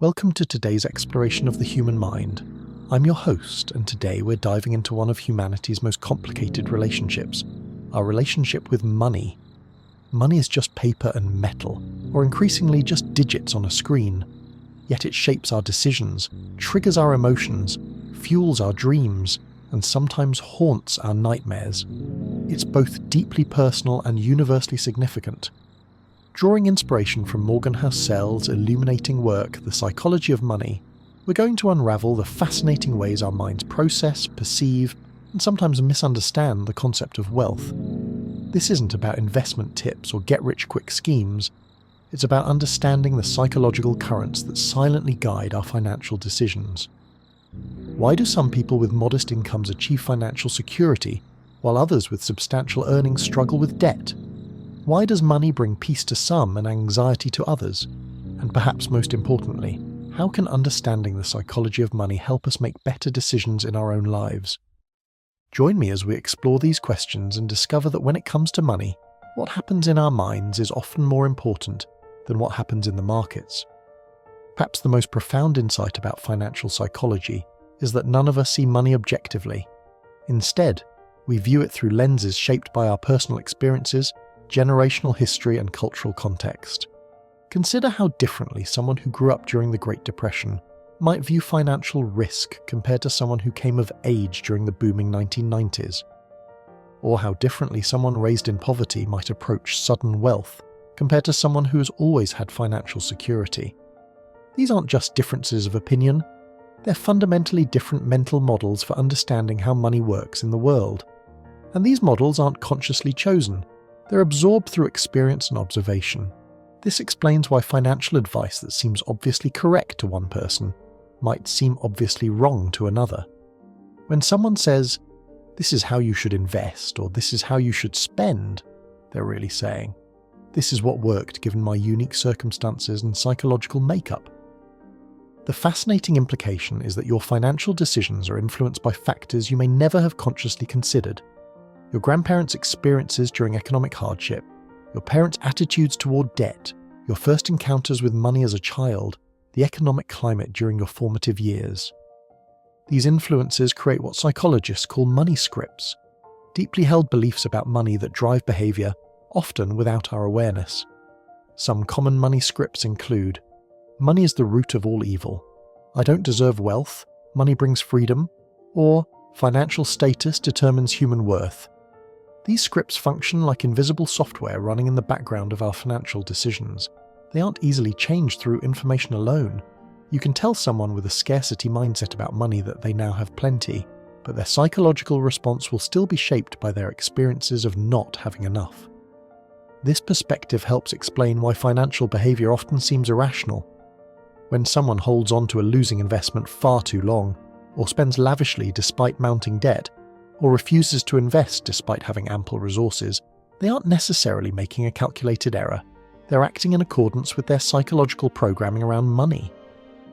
Welcome to today's exploration of the human mind. I'm your host, and today we're diving into one of humanity's most complicated relationships, our relationship with money. Money is just paper and metal, or increasingly just digits on a screen. Yet it shapes our decisions, triggers our emotions, fuels our dreams, and sometimes haunts our nightmares. It's both deeply personal and universally significant. Drawing inspiration from Morgan Housel's illuminating work, The Psychology of Money, we're going to unravel the fascinating ways our minds process, perceive, and sometimes misunderstand the concept of wealth. This isn't about investment tips or get-rich-quick schemes. It's about understanding the psychological currents that silently guide our financial decisions. Why do some people with modest incomes achieve financial security, while others with substantial earnings struggle with debt? Why does money bring peace to some and anxiety to others? And perhaps most importantly, how can understanding the psychology of money help us make better decisions in our own lives? Join me as we explore these questions and discover that when it comes to money, what happens in our minds is often more important than what happens in the markets. Perhaps the most profound insight about financial psychology is that none of us see money objectively. Instead, we view it through lenses shaped by our personal experiences, generational history, and cultural context. Consider how differently someone who grew up during the Great Depression might view financial risk compared to someone who came of age during the booming 1990s. Or how differently someone raised in poverty might approach sudden wealth compared to someone who has always had financial security. These aren't just differences of opinion, they're fundamentally different mental models for understanding how money works in the world. And these models aren't consciously chosen. They're absorbed through experience and observation. This explains why financial advice that seems obviously correct to one person might seem obviously wrong to another. When someone says, "This is how you should invest," or "This is how you should spend," they're really saying, "This is what worked given my unique circumstances and psychological makeup." The fascinating implication is that your financial decisions are influenced by factors you may never have consciously considered. Your grandparents' experiences during economic hardship, your parents' attitudes toward debt, your first encounters with money as a child, the economic climate during your formative years. These influences create what psychologists call money scripts, deeply held beliefs about money that drive behavior, often without our awareness. Some common money scripts include: money is the root of all evil, I don't deserve wealth, money brings freedom, or financial status determines human worth. These scripts function like invisible software running in the background of our financial decisions. They aren't easily changed through information alone. You can tell someone with a scarcity mindset about money that they now have plenty, but their psychological response will still be shaped by their experiences of not having enough. This perspective helps explain why financial behavior often seems irrational. When someone holds on to a losing investment far too long, or spends lavishly despite mounting debt, or refuses to invest despite having ample resources, they aren't necessarily making a calculated error. They're acting in accordance with their psychological programming around money.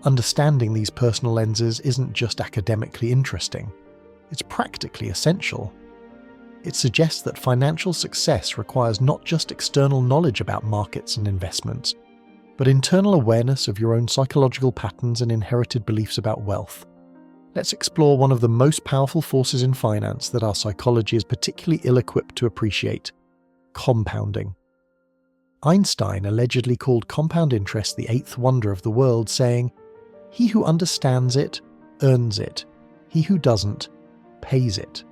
Understanding these personal lenses isn't just academically interesting, it's practically essential. It suggests that financial success requires not just external knowledge about markets and investments, but internal awareness of your own psychological patterns and inherited beliefs about wealth. Let's explore one of the most powerful forces in finance that our psychology is particularly ill-equipped to appreciate: compounding. Einstein allegedly called compound interest the eighth wonder of the world, saying, "He who understands it, earns it. He who doesn't, pays it."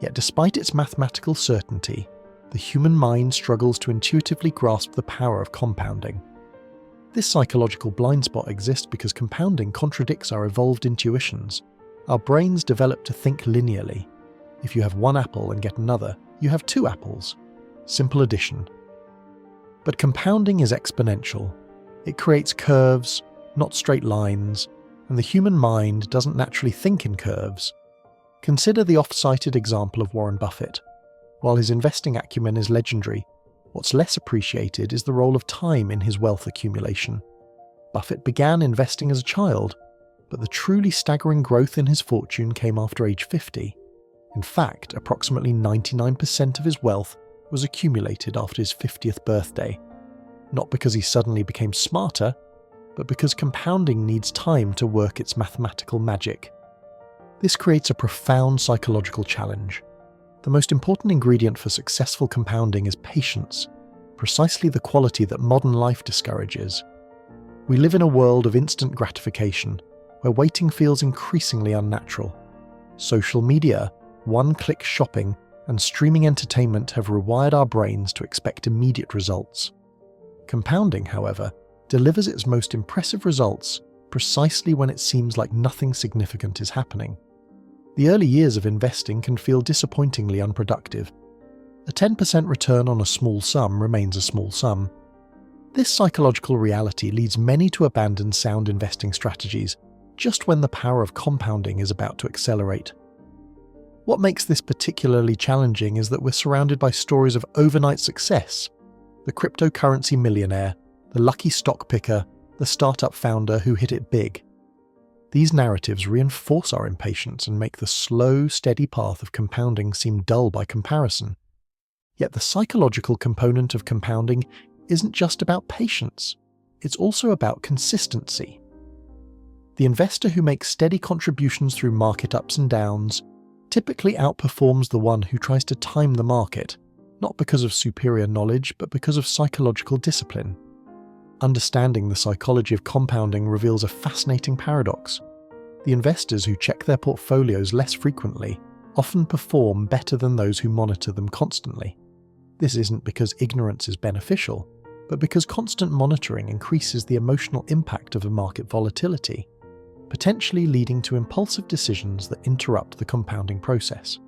Yet despite its mathematical certainty, the human mind struggles to intuitively grasp the power of compounding. This psychological blind spot exists because compounding contradicts our evolved intuitions. Our brains develop to think linearly. If you have one apple and get another, you have two apples. Simple addition. But compounding is exponential. It creates curves, not straight lines, and the human mind doesn't naturally think in curves. Consider the oft-cited example of Warren Buffett. While his investing acumen is legendary, what's less appreciated is the role of time in his wealth accumulation. Buffett began investing as a child, but the truly staggering growth in his fortune came after age 50. In fact, approximately 99% of his wealth was accumulated after his 50th birthday. Not because he suddenly became smarter, but because compounding needs time to work its mathematical magic. This creates a profound psychological challenge. The most important ingredient for successful compounding is patience, precisely the quality that modern life discourages. We live in a world of instant gratification, where waiting feels increasingly unnatural. Social media, one-click shopping, and streaming entertainment have rewired our brains to expect immediate results. Compounding, however, delivers its most impressive results precisely when it seems like nothing significant is happening. The early years of investing can feel disappointingly unproductive. A 10% return on a small sum remains a small sum. This psychological reality leads many to abandon sound investing strategies just when the power of compounding is about to accelerate. What makes this particularly challenging is that we're surrounded by stories of overnight success: the cryptocurrency millionaire, the lucky stock picker, the startup founder who hit it big. These narratives reinforce our impatience and make the slow, steady path of compounding seem dull by comparison. Yet the psychological component of compounding isn't just about patience, it's also about consistency. The investor who makes steady contributions through market ups and downs typically outperforms the one who tries to time the market, not because of superior knowledge, but because of psychological discipline. Understanding the psychology of compounding reveals a fascinating paradox. The investors who check their portfolios less frequently often perform better than those who monitor them constantly. This isn't because ignorance is beneficial, but because constant monitoring increases the emotional impact of a market volatility, potentially leading to impulsive decisions that interrupt the compounding process.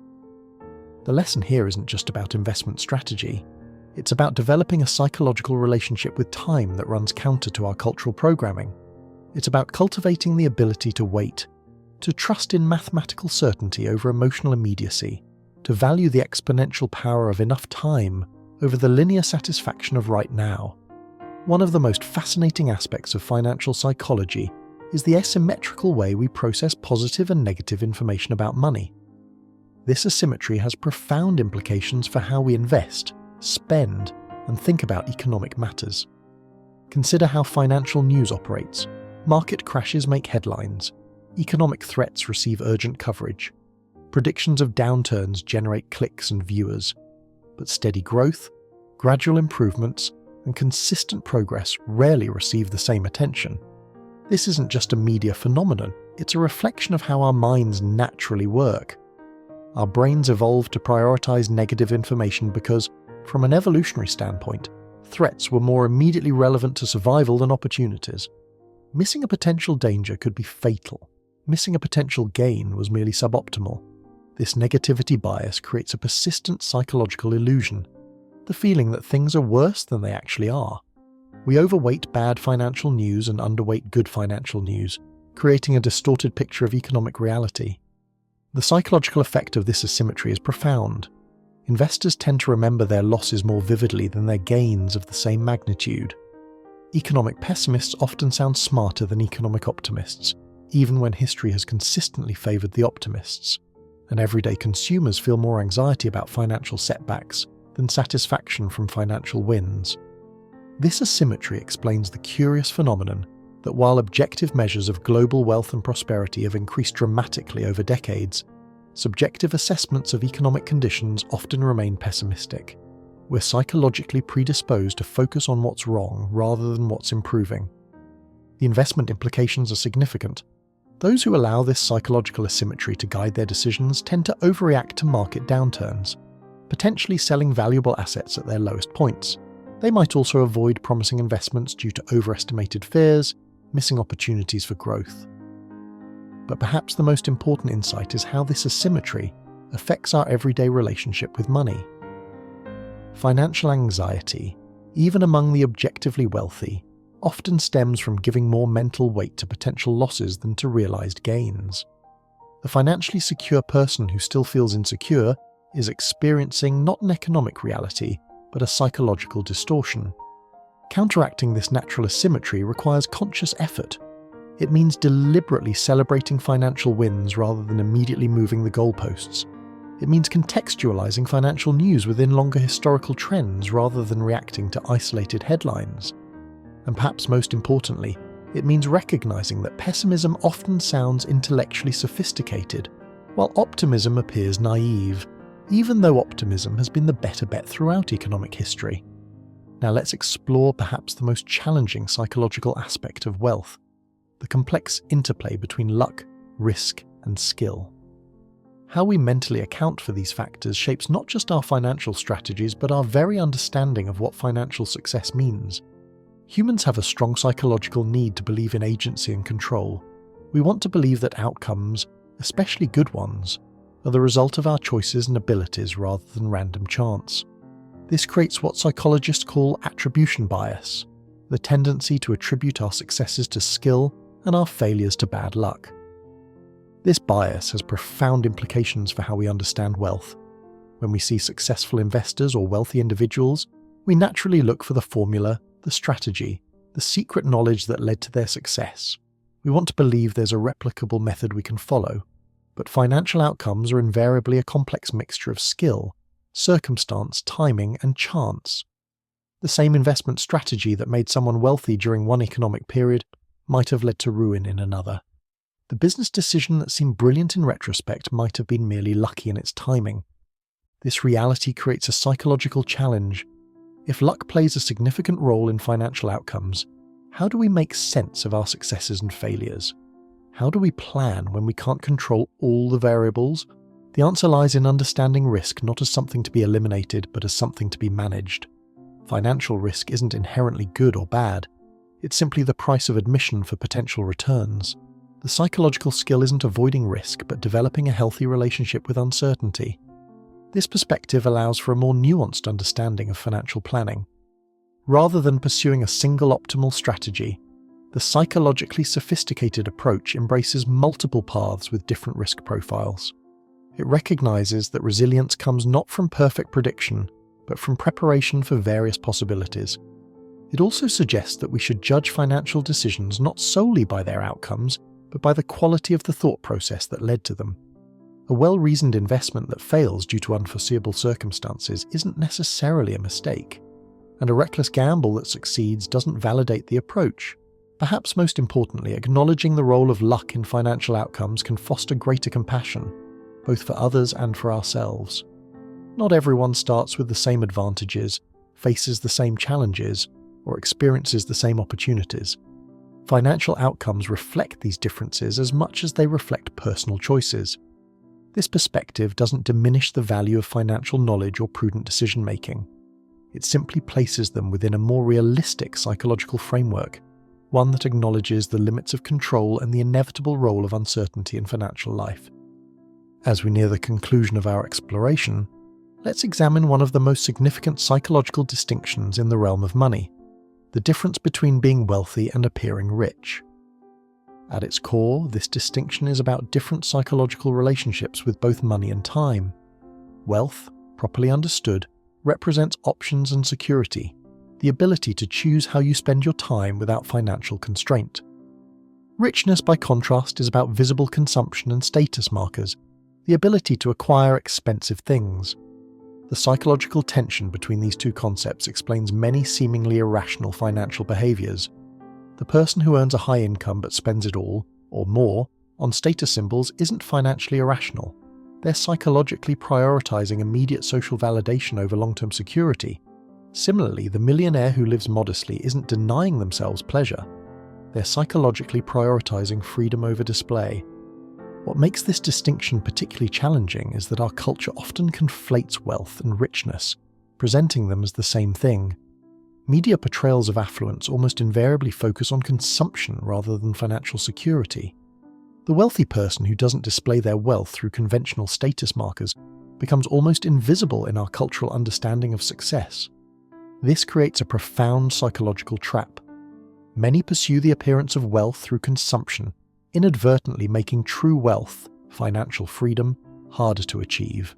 The lesson here isn't just about investment strategy. It's about developing a psychological relationship with time that runs counter to our cultural programming. It's about cultivating the ability to wait, to trust in mathematical certainty over emotional immediacy, to value the exponential power of enough time over the linear satisfaction of right now. One of the most fascinating aspects of financial psychology is the asymmetrical way we process positive and negative information about money. This asymmetry has profound implications for how we invest, spend, and think about economic matters. Consider how financial news operates. Market crashes make headlines. Economic threats receive urgent coverage. Predictions of downturns generate clicks and viewers. But steady growth, gradual improvements, and consistent progress rarely receive the same attention. This isn't just a media phenomenon, it's a reflection of how our minds naturally work. Our brains evolved to prioritize negative information because, from an evolutionary standpoint, threats were more immediately relevant to survival than opportunities. Missing a potential danger could be fatal. Missing a potential gain was merely suboptimal. This negativity bias creates a persistent psychological illusion, the feeling that things are worse than they actually are. We overweight bad financial news and underweight good financial news, creating a distorted picture of economic reality. The psychological effect of this asymmetry is profound. Investors tend to remember their losses more vividly than their gains of the same magnitude. Economic pessimists often sound smarter than economic optimists, even when history has consistently favored the optimists. And everyday consumers feel more anxiety about financial setbacks than satisfaction from financial wins. This asymmetry explains the curious phenomenon that while objective measures of global wealth and prosperity have increased dramatically over decades, subjective assessments of economic conditions often remain pessimistic. We're psychologically predisposed to focus on what's wrong rather than what's improving. The investment implications are significant. Those who allow this psychological asymmetry to guide their decisions tend to overreact to market downturns, potentially selling valuable assets at their lowest points. They might also avoid promising investments due to overestimated fears, missing opportunities for growth. But perhaps the most important insight is how this asymmetry affects our everyday relationship with money. Financial anxiety, even among the objectively wealthy, often stems from giving more mental weight to potential losses than to realized gains. The financially secure person who still feels insecure is experiencing not an economic reality, but a psychological distortion. Counteracting this natural asymmetry requires conscious effort. It means deliberately celebrating financial wins rather than immediately moving the goalposts. It means contextualizing financial news within longer historical trends rather than reacting to isolated headlines. And perhaps most importantly, It means recognizing that pessimism often sounds intellectually sophisticated, while optimism appears naive, even though optimism has been the better bet throughout economic history. Now let's explore perhaps the most challenging psychological aspect of wealth: the complex interplay between luck, risk, and skill. How we mentally account for these factors shapes not just our financial strategies, but our very understanding of what financial success means. Humans have a strong psychological need to believe in agency and control. We want to believe that outcomes, especially good ones, are the result of our choices and abilities rather than random chance. This creates what psychologists call attribution bias, the tendency to attribute our successes to skill and our failures to bad luck. This bias has profound implications for how we understand wealth. When we see successful investors or wealthy individuals, we naturally look for the formula, the strategy, the secret knowledge that led to their success. We want to believe there's a replicable method we can follow, but financial outcomes are invariably a complex mixture of skill, circumstance, timing, and chance. The same investment strategy that made someone wealthy during one economic period might have led to ruin in another. The business decision that seemed brilliant in retrospect might have been merely lucky in its timing. This reality creates a psychological challenge. If luck plays a significant role in financial outcomes, how do we make sense of our successes and failures? How do we plan when we can't control all the variables? The answer lies in understanding risk not as something to be eliminated, but as something to be managed. Financial risk isn't inherently good or bad. It's simply the price of admission for potential returns. The psychological skill isn't avoiding risk, but developing a healthy relationship with uncertainty. This perspective allows for a more nuanced understanding of financial planning. Rather than pursuing a single optimal strategy, the psychologically sophisticated approach embraces multiple paths with different risk profiles. It recognizes that resilience comes not from perfect prediction, but from preparation for various possibilities. It also suggests that we should judge financial decisions not solely by their outcomes, but by the quality of the thought process that led to them. A well-reasoned investment that fails due to unforeseeable circumstances isn't necessarily a mistake, and a reckless gamble that succeeds doesn't validate the approach. Perhaps most importantly, acknowledging the role of luck in financial outcomes can foster greater compassion, both for others and for ourselves. Not everyone starts with the same advantages, faces the same challenges, or experiences the same opportunities. Financial outcomes reflect these differences as much as they reflect personal choices. This perspective doesn't diminish the value of financial knowledge or prudent decision-making. It simply places them within a more realistic psychological framework, one that acknowledges the limits of control and the inevitable role of uncertainty in financial life. As we near the conclusion of our exploration, let's examine one of the most significant psychological distinctions in the realm of money: the difference between being wealthy and appearing rich. At its core, this distinction is about different psychological relationships with both money and time. Wealth, properly understood, represents options and security, the ability to choose how you spend your time without financial constraint. Richness, by contrast, is about visible consumption and status markers, the ability to acquire expensive things. The psychological tension between these two concepts explains many seemingly irrational financial behaviors. The person who earns a high income but spends it all, or more, on status symbols isn't financially irrational. They're psychologically prioritizing immediate social validation over long-term security. Similarly, the millionaire who lives modestly isn't denying themselves pleasure. They're psychologically prioritizing freedom over display. What makes this distinction particularly challenging is that our culture often conflates wealth and richness, presenting them as the same thing. Media portrayals of affluence almost invariably focus on consumption rather than financial security. The wealthy person who doesn't display their wealth through conventional status markers becomes almost invisible in our cultural understanding of success. This creates a profound psychological trap. Many pursue the appearance of wealth through consumption, inadvertently making true wealth, financial freedom, harder to achieve.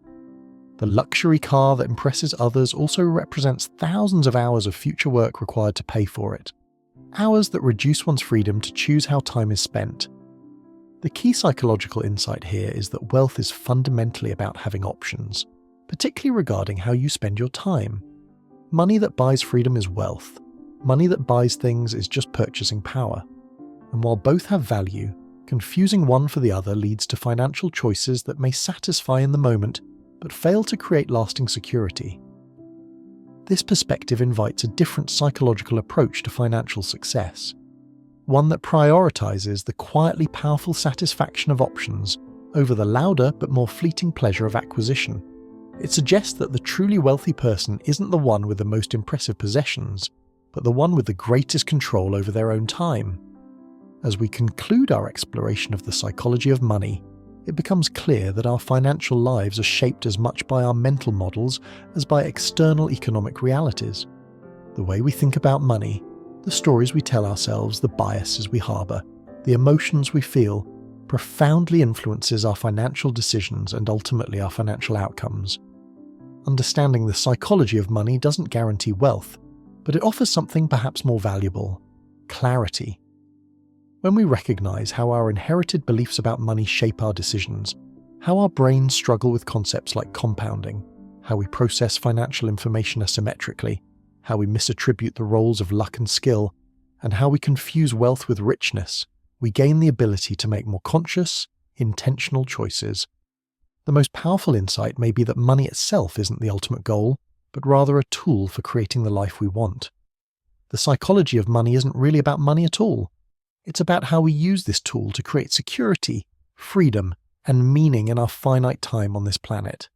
The luxury car that impresses others also represents thousands of hours of future work required to pay for it. Hours that reduce one's freedom to choose how time is spent. The key psychological insight here is that wealth is fundamentally about having options, particularly regarding how you spend your time. Money that buys freedom is wealth. Money that buys things is just purchasing power. and while both have value, confusing one for the other leads to financial choices that may satisfy in the moment but fail to create lasting security. This perspective invites a different psychological approach to financial success, one that prioritizes the quietly powerful satisfaction of options over the louder but more fleeting pleasure of acquisition. It suggests that the truly wealthy person isn't the one with the most impressive possessions, but the one with the greatest control over their own time. As we conclude our exploration of the psychology of money, it becomes clear that our financial lives are shaped as much by our mental models as by external economic realities. The way we think about money, the stories we tell ourselves, the biases we harbour, the emotions we feel, profoundly influences our financial decisions and ultimately our financial outcomes. Understanding the psychology of money doesn't guarantee wealth, but it offers something perhaps more valuable: clarity. When we recognise how our inherited beliefs about money shape our decisions, how our brains struggle with concepts like compounding, how we process financial information asymmetrically, how we misattribute the roles of luck and skill, and how we confuse wealth with richness, we gain the ability to make more conscious, intentional choices. The most powerful insight may be that money itself isn't the ultimate goal, but rather a tool for creating the life we want. The psychology of money isn't really about money at all. It's about how we use this tool to create security, freedom, and meaning in our finite time on this planet.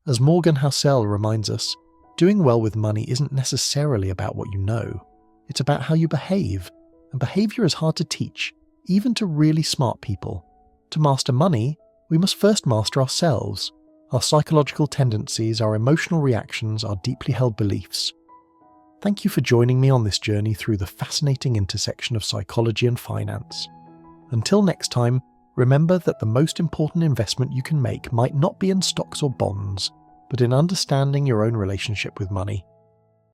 As Morgan Housel reminds us, doing well with money isn't necessarily about what you know. It's about how you behave, and behavior is hard to teach, even to really smart people. To master money, we must first master ourselves, our psychological tendencies, our emotional reactions, our deeply held beliefs. Thank you for joining me on this journey through the fascinating intersection of psychology and finance. Until next time, remember that the most important investment you can make might not be in stocks or bonds, but in understanding your own relationship with money.